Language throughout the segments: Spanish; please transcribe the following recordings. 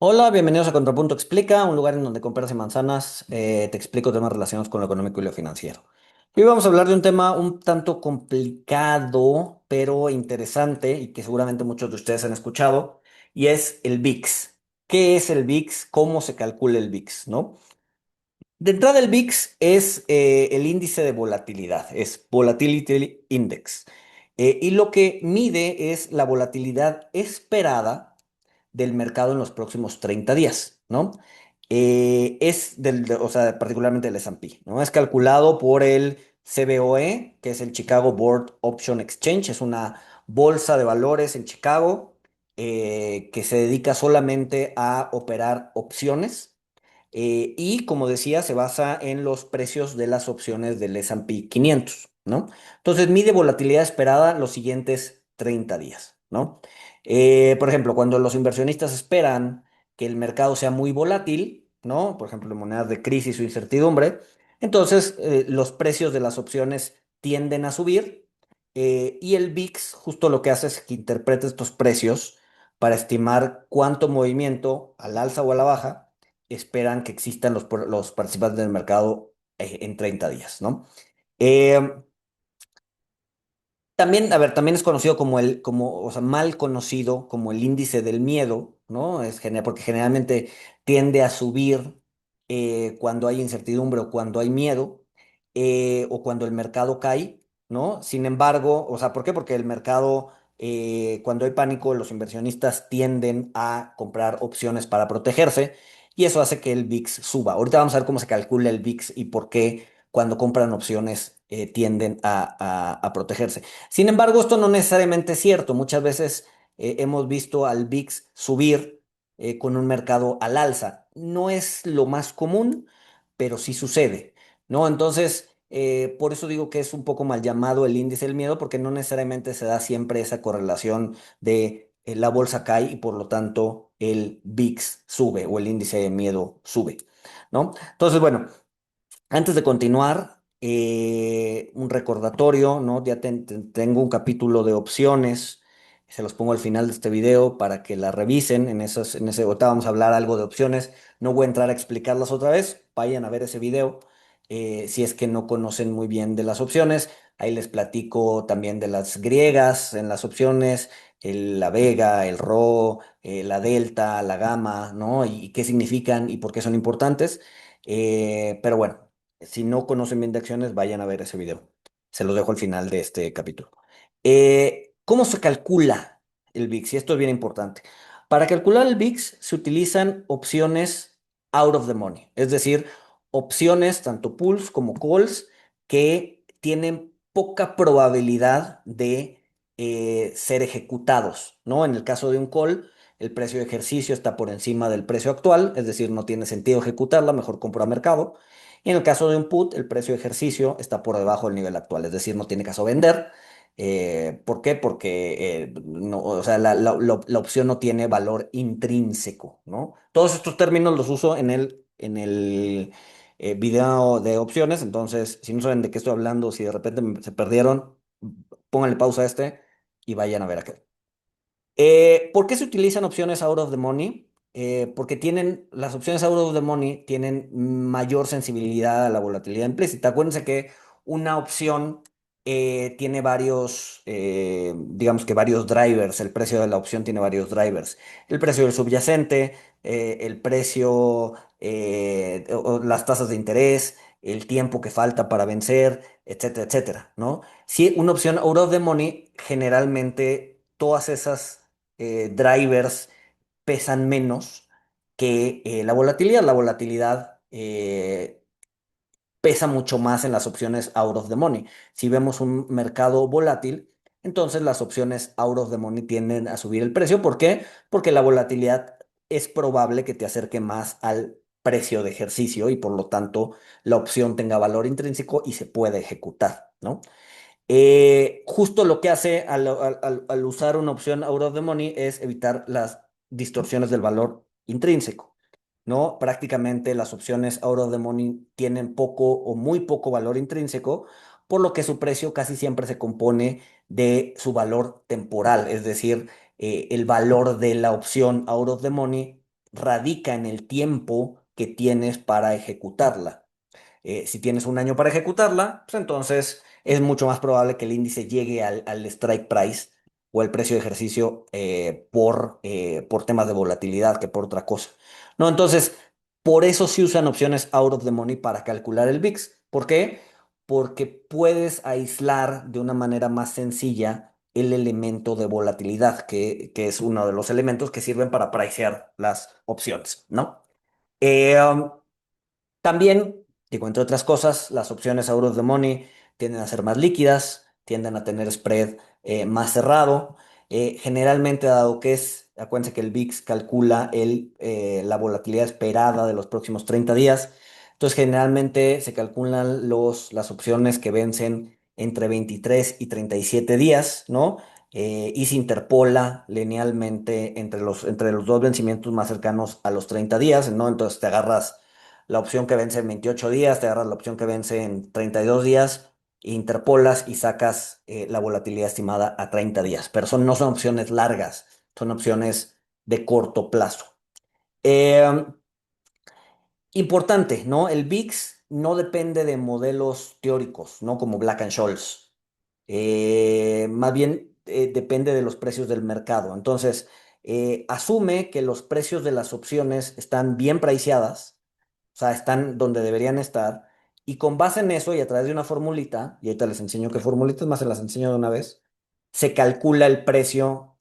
Hola, bienvenidos a Contrapunto Explica, un lugar en donde con peras y manzanas te explico temas relacionados con lo económico y lo financiero. Y hoy vamos a hablar de un tema un tanto complicado, pero interesante y que seguramente muchos de ustedes han escuchado, y es el VIX. ¿Qué es el VIX? ¿Cómo se calcula el VIX? ¿No? De entrada, el VIX es el índice de volatilidad, es Volatility Index. Y lo que mide es la volatilidad esperada del mercado en los próximos 30 días, ¿no? O sea, particularmente el S&P, ¿no? Es calculado por el CBOE, que es el Chicago Board Option Exchange, es una bolsa de valores en Chicago que se dedica solamente a operar opciones y como decía, se basa en los precios de las opciones del S&P 500, ¿no? Entonces mide volatilidad esperada los siguientes 30 días, ¿no? Por ejemplo, cuando los inversionistas esperan que el mercado sea muy volátil, ¿no? Por ejemplo, en monedas de crisis o incertidumbre, entonces los precios de las opciones tienden a subir y el VIX justo lo que hace es que interpreta estos precios para estimar cuánto movimiento al alza o a la baja esperan que existan los participantes del mercado en 30 días, ¿no? Eh, También, a ver, también es conocido o sea, mal conocido como el índice del miedo, ¿no? Porque generalmente tiende a subir cuando hay incertidumbre o cuando hay miedo o cuando el mercado cae, ¿no? Sin embargo, o sea, ¿por qué? Porque el mercado, cuando hay pánico, los inversionistas tienden a comprar opciones para protegerse y eso hace que el VIX suba. Ahorita vamos a ver cómo se calcula el VIX y por qué cuando compran opciones tienden a protegerse. Sin embargo, esto no necesariamente es cierto. Muchas veces hemos visto al VIX subir con un mercado al alza. No es lo más común, pero sí sucede, ¿no? Entonces, por eso digo que es un poco mal llamado el índice del miedo, porque no necesariamente se da siempre esa correlación de la bolsa cae y por lo tanto el VIX sube o el índice de miedo sube, ¿no? Entonces, bueno. Antes de continuar, un recordatorio, ¿no? Tengo un capítulo de opciones, se los pongo al final de este video para que la revisen. Ahorita vamos a hablar algo de opciones. No voy a entrar a explicarlas otra vez, vayan a ver ese video. Si es que no conocen muy bien de las opciones, ahí les platico también de las griegas en las opciones, la vega, el rho, la delta, la gamma, ¿no? Y qué significan y por qué son importantes. Pero bueno. Si no conocen bien de acciones, vayan a ver ese video. Se los dejo al final de este capítulo. ¿Cómo se calcula el VIX? Y esto es bien importante. Para calcular el VIX se utilizan opciones out of the money, es decir, opciones, tanto pools como calls, que tienen poca probabilidad de ser ejecutados, ¿no? En el caso de un call, el precio de ejercicio está por encima del precio actual, es decir, no tiene sentido ejecutarla, mejor compro a mercado. Y en el caso de un put, el precio de ejercicio está por debajo del nivel actual, es decir, no tiene caso vender. ¿Por qué? Porque no, o sea, la opción no tiene valor intrínseco, ¿no? Todos estos términos los uso en el video de opciones, entonces, si no saben de qué estoy hablando, si de repente se perdieron, pónganle pausa a este y vayan a ver aquel. ¿Por qué se utilizan opciones out of the money? Porque las opciones out of the money tienen mayor sensibilidad a la volatilidad implícita. Acuérdense que una opción tiene digamos que varios drivers. El precio de la opción tiene varios drivers. El precio del subyacente, el precio, o las tasas de interés, el tiempo que falta para vencer, etcétera, etcétera, ¿no? Si una opción out of the money, generalmente todas esas drivers pesan menos que la volatilidad. La volatilidad pesa mucho más en las opciones out of the money. Si vemos un mercado volátil, entonces las opciones out of the money tienden a subir el precio. ¿Por qué? Porque la volatilidad es probable que te acerque más al precio de ejercicio y por lo tanto la opción tenga valor intrínseco y se puede ejecutar, ¿no? Justo lo que hace al usar una opción out of the money es evitar las distorsiones del valor intrínseco, ¿no? Prácticamente las opciones out of the money tienen poco o muy poco valor intrínseco, por lo que su precio casi siempre se compone de su valor temporal, es decir, el valor de la opción out of the money radica en el tiempo que tienes para ejecutarla. Si tienes un año para ejecutarla, pues entonces es mucho más probable que el índice llegue al strike price o el precio de ejercicio por temas de volatilidad que por otra cosa. ¿No? Entonces, por eso se usan opciones out of the money para calcular el VIX. ¿Por qué? Porque puedes aislar de una manera más sencilla el elemento de volatilidad, que es uno de los elementos que sirven para pricear las opciones, ¿no? Eh, um, También, digo, entre otras cosas, las opciones out of the money tienden a ser más líquidas, tienden a tener spread más cerrado. Generalmente, dado que acuérdense que el VIX calcula la volatilidad esperada de los próximos 30 días. Entonces, generalmente se calculan las opciones que vencen entre 23 y 37 días, ¿no? Y se interpola linealmente entre los dos vencimientos más cercanos a los 30 días, ¿no? Entonces te agarras la opción que vence en 28 días, te agarras la opción que vence en 32 días, interpolas y sacas la volatilidad estimada a 30 días. Pero no son opciones largas, son opciones de corto plazo. Eh, Importante, ¿no? El VIX no depende de modelos teóricos, ¿no? Como Black and Scholes. Más bien depende de los precios del mercado. Entonces, asume que los precios de las opciones están bien priceadas, o sea, están donde deberían estar. Y con base en eso y a través de una formulita, y ahorita les enseño qué formulita, es más, se las enseño de una vez, se calcula el precio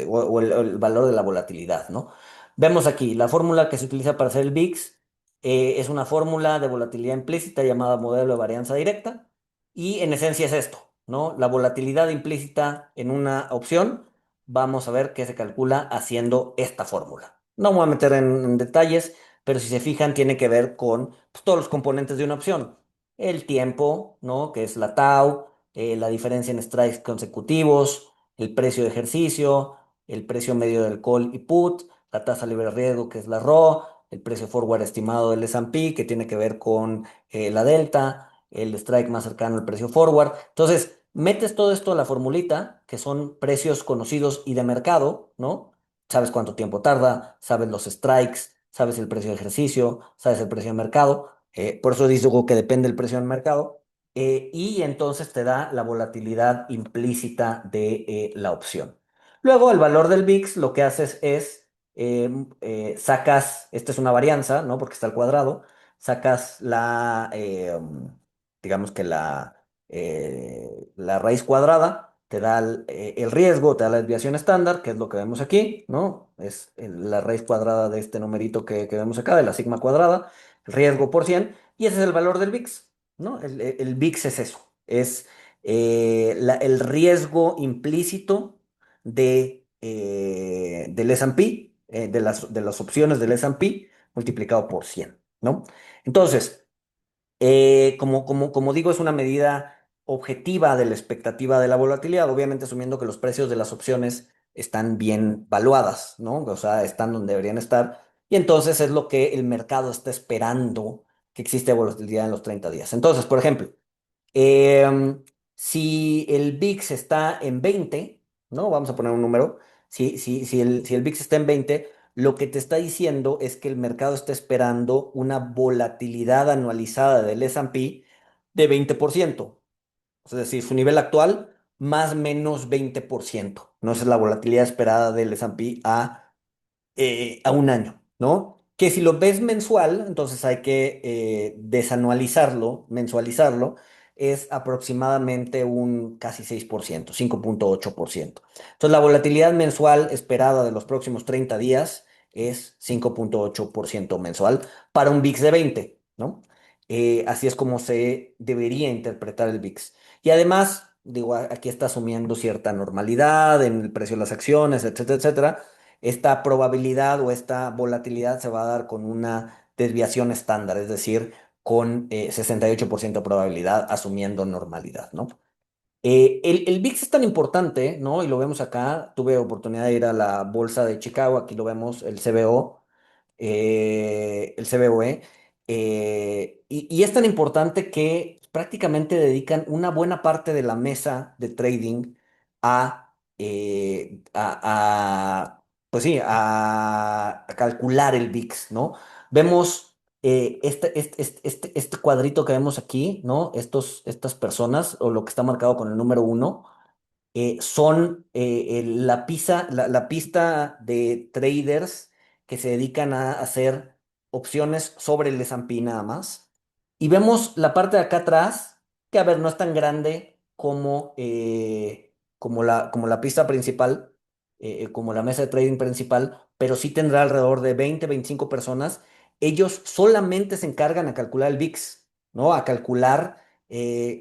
o el valor de la volatilidad, ¿no? Vemos aquí, la fórmula que se utiliza para hacer el VIX es una fórmula de volatilidad implícita llamada modelo de varianza directa, y en esencia es esto, ¿no? La volatilidad implícita en una opción, vamos a ver que se calcula haciendo esta fórmula. No me voy a meter en detalles, pero si se fijan, tiene que ver con pues, todos los componentes de una opción. El tiempo, ¿no? Que es la tau, la diferencia en strikes consecutivos, el precio de ejercicio, el precio medio del call y put, la tasa libre de riesgo, que es la RO, el precio forward estimado del S&P, que tiene que ver con la delta, el strike más cercano al precio forward. Entonces, metes todo esto a la formulita, que son precios conocidos y de mercado, ¿no? Sabes cuánto tiempo tarda, sabes los strikes, sabes el precio de ejercicio, sabes el precio de mercado. Por eso digo que depende del precio del mercado. Y entonces te da la volatilidad implícita de la opción. Luego, el valor del VIX, lo que haces es, sacas, esta es una varianza, ¿no? Porque está al cuadrado, sacas digamos que la raíz cuadrada, te da el riesgo, te da la desviación estándar, que es lo que vemos aquí, ¿no? Es la raíz cuadrada de este numerito que vemos acá, de la sigma cuadrada, riesgo por 100, y ese es el valor del VIX, ¿no? El VIX es eso, es el riesgo implícito del S&P, de las opciones del S&P multiplicado por 100, ¿no? Entonces, como digo, es una medida objetiva de la expectativa de la volatilidad, obviamente asumiendo que los precios de las opciones están bien valuadas, ¿no? O sea, están donde deberían estar. Y entonces es lo que el mercado está esperando que existe volatilidad en los 30 días. Entonces, por ejemplo, Em, si el VIX está en 20, ¿no? Vamos a poner un número. Si el VIX está en 20, lo que te está diciendo es que el mercado está esperando una volatilidad anualizada del S&P de 20%. Es decir, su nivel actual más menos 20%. ¿No? Esa es la volatilidad esperada del S&P a un año, ¿no? Que si lo ves mensual, entonces hay que desanualizarlo, mensualizarlo, es aproximadamente un casi 6%, 5,8%. Entonces la volatilidad mensual esperada de los próximos 30 días es 5,8% mensual para un VIX de 20, ¿no? Así es como se debería interpretar el VIX. Y además, digo, aquí está asumiendo cierta normalidad en el precio de las acciones, etcétera, etcétera. Esta probabilidad o esta volatilidad se va a dar con una desviación estándar, es decir, con 68% de probabilidad, asumiendo normalidad, ¿no? El VIX es tan importante, ¿no? Y lo vemos acá. Tuve oportunidad de ir a la bolsa de Chicago, aquí lo vemos, el CBO, el CBOE, y es tan importante que prácticamente dedican una buena parte de la mesa de trading pues sí, a calcular el VIX, ¿no? Vemos este cuadrito que vemos aquí, ¿no? Estas personas, o lo que está marcado con el número uno, son la pista de traders que se dedican a hacer opciones sobre el S&P nada más. Y vemos la parte de acá atrás, que a ver, no es tan grande como la pista principal, como la mesa de trading principal, pero sí tendrá alrededor de 20, 25 personas. Ellos solamente se encargan a calcular el VIX, ¿no? A calcular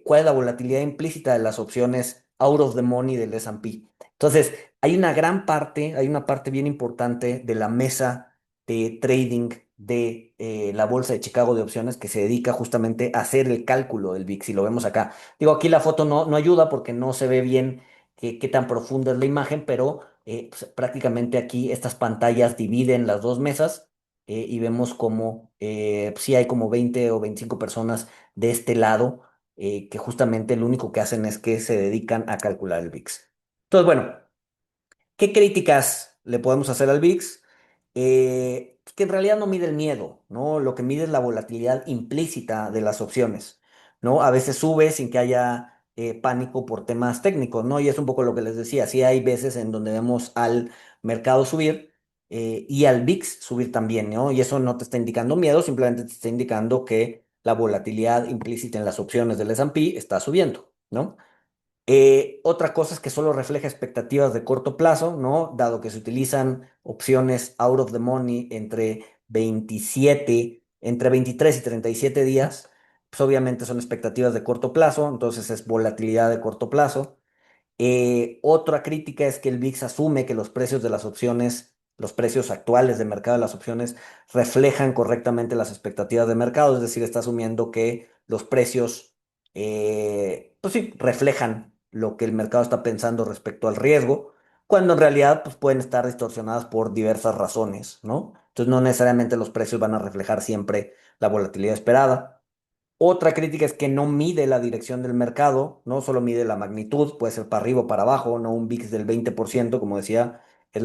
cuál es la volatilidad implícita de las opciones out of the money del S&P. Entonces, hay una parte bien importante de la mesa de trading de la bolsa de Chicago de opciones que se dedica justamente a hacer el cálculo del VIX. Y lo vemos acá. Digo, aquí la foto no ayuda porque no se ve bien qué tan profunda es la imagen, pero pues, prácticamente aquí estas pantallas dividen las dos mesas y vemos como sí hay como 20 o 25 personas de este lado que justamente lo único que hacen es que se dedican a calcular el VIX. Entonces, bueno, ¿qué críticas le podemos hacer al VIX? Que en realidad no mide el miedo, ¿no? Lo que mide es la volatilidad implícita de las opciones, ¿no? A veces sube sin que haya pánico por temas técnicos, ¿no? Y es un poco lo que les decía, sí hay veces en donde vemos al mercado subir y al VIX subir también, ¿no? Y eso no te está indicando miedo, simplemente te está indicando que la volatilidad implícita en las opciones del S&P está subiendo, ¿no? Otra cosa es que solo refleja expectativas de corto plazo, ¿no? Dado que se utilizan opciones out of the money entre 23 y 37 días, pues obviamente son expectativas de corto plazo, entonces es volatilidad de corto plazo. Otra crítica es que el VIX asume que los precios de las opciones, los precios actuales de mercado de las opciones, reflejan correctamente las expectativas de mercado, es decir, está asumiendo que los precios, pues sí, reflejan lo que el mercado está pensando respecto al riesgo, cuando en realidad pues, pueden estar distorsionadas por diversas razones, ¿no? Entonces no necesariamente los precios van a reflejar siempre la volatilidad esperada. Otra crítica es que no mide la dirección del mercado, no solo mide la magnitud, puede ser para arriba o para abajo, no un VIX del 20%, como decía, es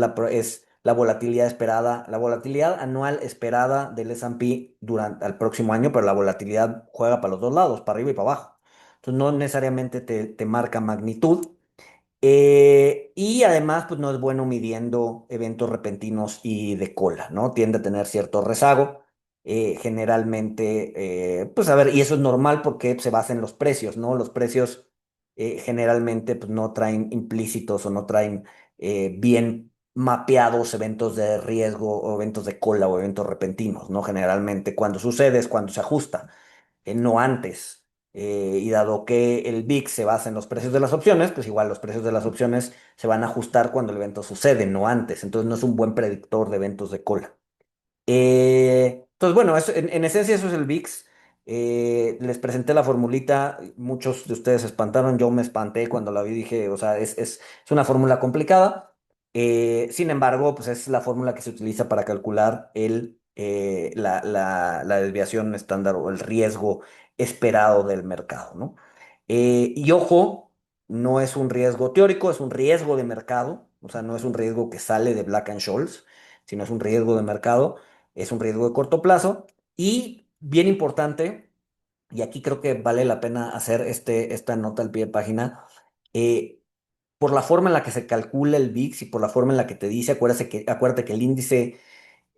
la volatilidad esperada, la volatilidad anual esperada del S&P durante el próximo año, pero la volatilidad juega para los dos lados, para arriba y para abajo. Entonces no necesariamente te marca magnitud. Y además, pues no es bueno midiendo eventos repentinos y de cola, ¿no? Tiende a tener cierto rezago. Generalmente, pues a ver, y eso es normal porque se basa en los precios, ¿no? Los precios generalmente pues, no traen implícitos o no traen bien mapeados eventos de riesgo o eventos de cola o eventos repentinos, ¿no? Generalmente cuando sucede es cuando se ajusta no antes. Y dado que el VIX se basa en los precios de las opciones, pues igual los precios de las opciones se van a ajustar cuando el evento sucede, no antes. Entonces no es un buen predictor de eventos de cola. Entonces, bueno, en esencia eso es el VIX. Les presenté la formulita, muchos de ustedes se espantaron, yo me espanté cuando la vi, dije, o sea, es una fórmula complicada. Sin embargo, pues es la fórmula que se utiliza para calcular la desviación estándar o el riesgo esperado del mercado, ¿no? Y ojo, no es un riesgo teórico, es un riesgo de mercado, o sea, no es un riesgo que sale de Black and Scholes, sino es un riesgo de mercado, es un riesgo de corto plazo y bien importante, y aquí creo que vale la pena hacer esta nota al pie de página, eh, por la forma en la que se calcula el VIX y por la forma en la que te dice, acuérdate que el índice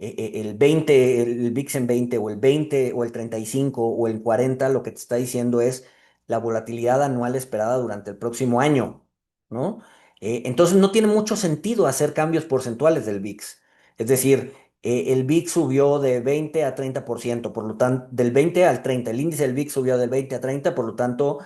el 20, el VIX en 20 o el 20 o el 35 o el 40, lo que te está diciendo es la volatilidad anual esperada durante el próximo año, ¿no? Entonces no tiene mucho sentido hacer cambios porcentuales del VIX. Es decir, el VIX subió de 20 a 30%, por lo tanto, del 20 al 30. El índice del VIX subió del 20 a 30, por lo tanto,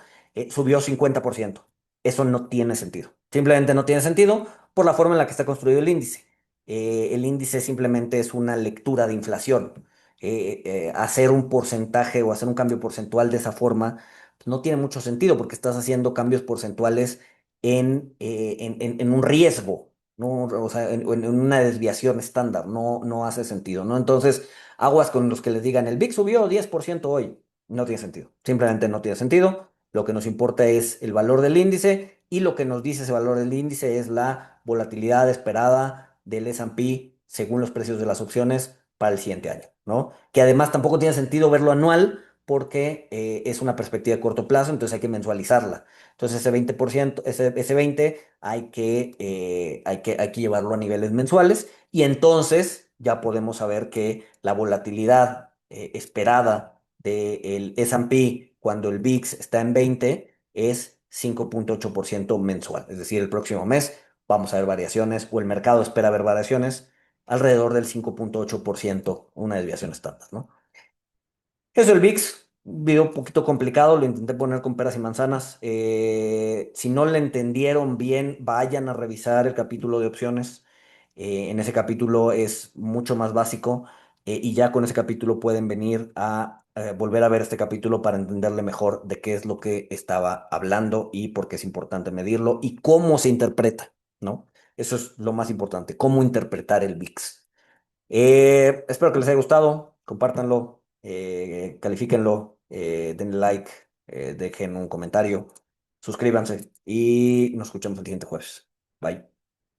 subió 50%. Eso no tiene sentido. Simplemente no tiene sentido por la forma en la que está construido el índice. El índice simplemente es una lectura de inflación. Hacer un porcentaje o hacer un cambio porcentual de esa forma pues, no tiene mucho sentido porque estás haciendo cambios porcentuales en un riesgo, ¿no? O sea, en una desviación estándar. No hace sentido, ¿no? Entonces, aguas con los que les digan, el VIX subió 10% hoy. No tiene sentido. Simplemente no tiene sentido. Lo que nos importa es el valor del índice y lo que nos dice ese valor del índice es la volatilidad esperada del S&P según los precios de las opciones para el siguiente año, ¿no? Que además tampoco tiene sentido verlo anual porque es una perspectiva de corto plazo, entonces hay que mensualizarla. Entonces ese 20%, ese 20 hay que llevarlo a niveles mensuales y entonces ya podemos saber que la volatilidad esperada del S&P cuando el VIX está en 20 es 5,8% mensual. Es decir, el próximo mes vamos a ver variaciones o el mercado espera ver variaciones alrededor del 5,8%, una desviación estándar, ¿no? Eso el VIX, un video un poquito complicado, lo intenté poner con peras y manzanas. Si no le entendieron bien, vayan a revisar el capítulo de opciones. En ese capítulo es mucho más básico y ya con ese capítulo pueden venir a volver a ver este capítulo para entenderle mejor de qué es lo que estaba hablando y por qué es importante medirlo y cómo se interpreta, ¿no? Eso es lo más importante, cómo interpretar el VIX. Espero que les haya gustado, compártanlo, califíquenlo, denle like, dejen un comentario, suscríbanse y nos escuchamos el siguiente jueves. Bye.